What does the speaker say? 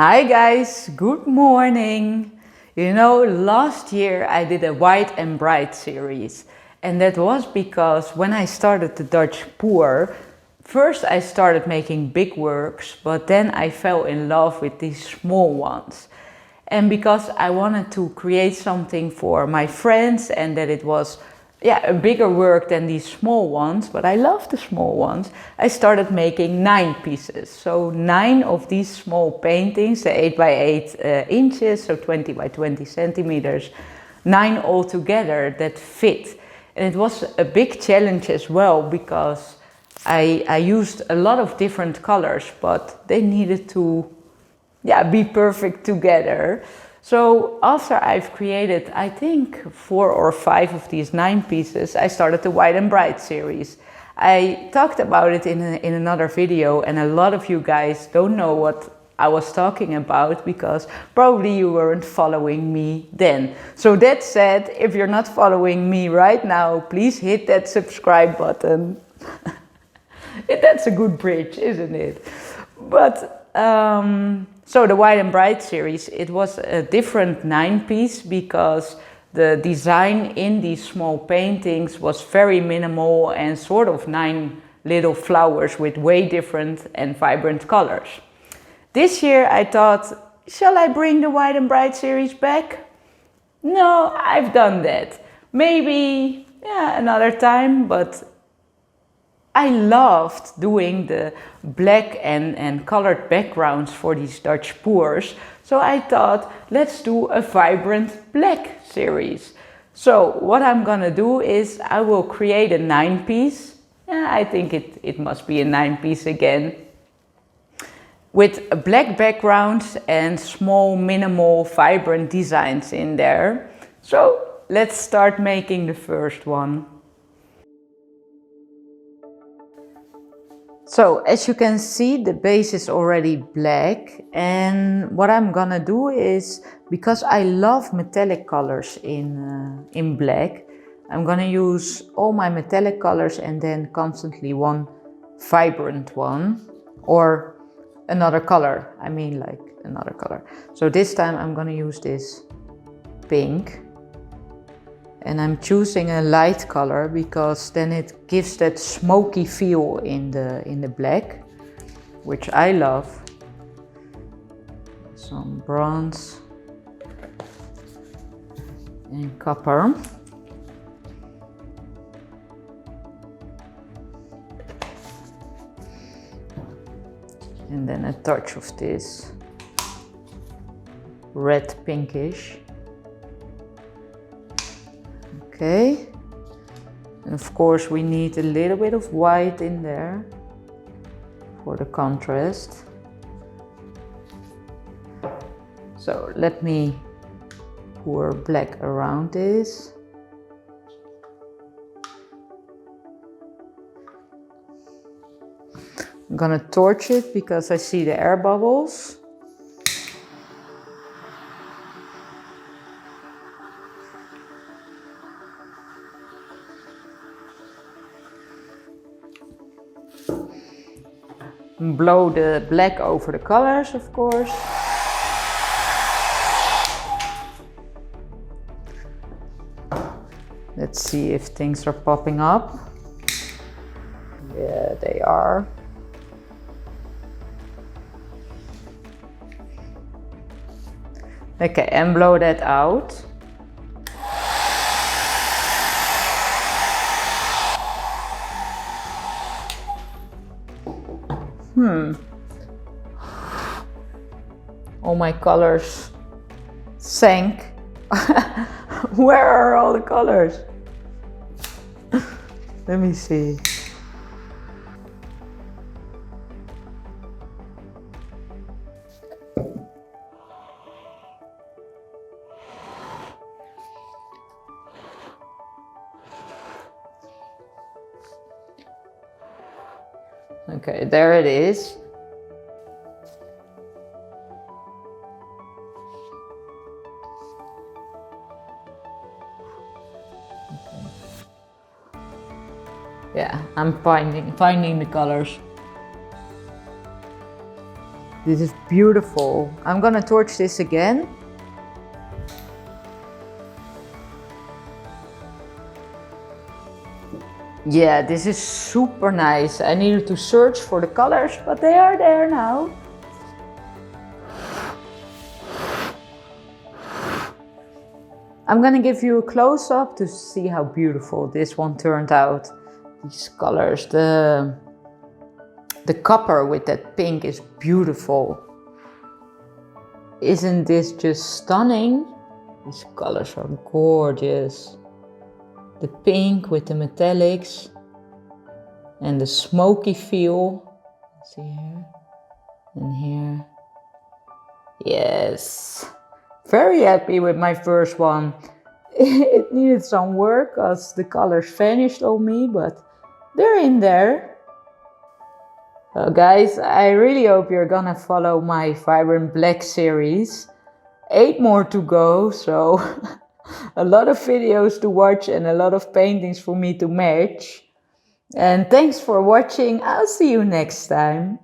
Hi guys, good morning. You know, last year I did a White and Bright series, and that was because when I started the Dutch pour, first I started making big works, but then I fell in love with these small ones. And because I wanted to create something for my friends and that it was a bigger work than these small ones, but I love the small ones, I started making 9 pieces. So 9 of these small paintings, the 8 by 8 inches, so 20 by 20 centimeters, 9 altogether that fit. And it was a big challenge as well because I used a lot of different colors, but they needed to be perfect together. So after I've created, I think 4 or 5 of these 9 pieces, I started the White and Bright series. I talked about it in another video, and a lot of you guys don't know what I was talking about because probably you weren't following me then. So that said, if you're not following me right now, please hit that subscribe button. That's a good bridge, isn't it? But so the White and Bright series, it was a different 9 piece because the design in these small paintings was very minimal and sort of 9 little flowers with way different and vibrant colors. This year I thought, shall I bring the White and Bright series back? No, I've done that. Maybe another time, but I loved doing the black and colored backgrounds for these Dutch pours. So I thought, let's do a vibrant black series. So what I'm gonna do is I will create a 9 piece. I think it must be a 9 piece again. With a black backgrounds and small, minimal, vibrant designs in there. So let's start making the first one. So as you can see, the base is already black, and what I'm gonna do is, because I love metallic colors in black, I'm gonna use all my metallic colors and then constantly one vibrant one or another color. I mean like another color. So this time I'm gonna use this pink. And I'm choosing a light color because then it gives that smoky feel in the black, which I love. Some bronze and copper. And then a touch of this red pinkish. Okay, and of course we need a little bit of white in there for the contrast. So let me pour black around this. I'm gonna torch it because I see the air bubbles. Blow the black over the colors, of course. Let's see if things are popping up. Yeah, they are. Okay, and blow that out. All my colors sank. Where are all the colors? Let me see. Okay, there it is. Yeah, I'm finding the colors. This is beautiful. I'm gonna torch this again. Yeah, this is super nice. I needed to search for the colors, but they are there now. I'm gonna give you a close-up to see how beautiful this one turned out. These colors, the copper with that pink is beautiful. Isn't this just stunning? These colors are gorgeous. The pink with the metallics and the smoky feel. See here and here. Yes, very happy with my first one. It needed some work as the colors vanished on me, but they're in there. Well, guys, I really hope you're gonna follow my Vibrant Black series. 8 more to go, so a lot of videos to watch and a lot of paintings for me to match. And thanks for watching. I'll see you next time.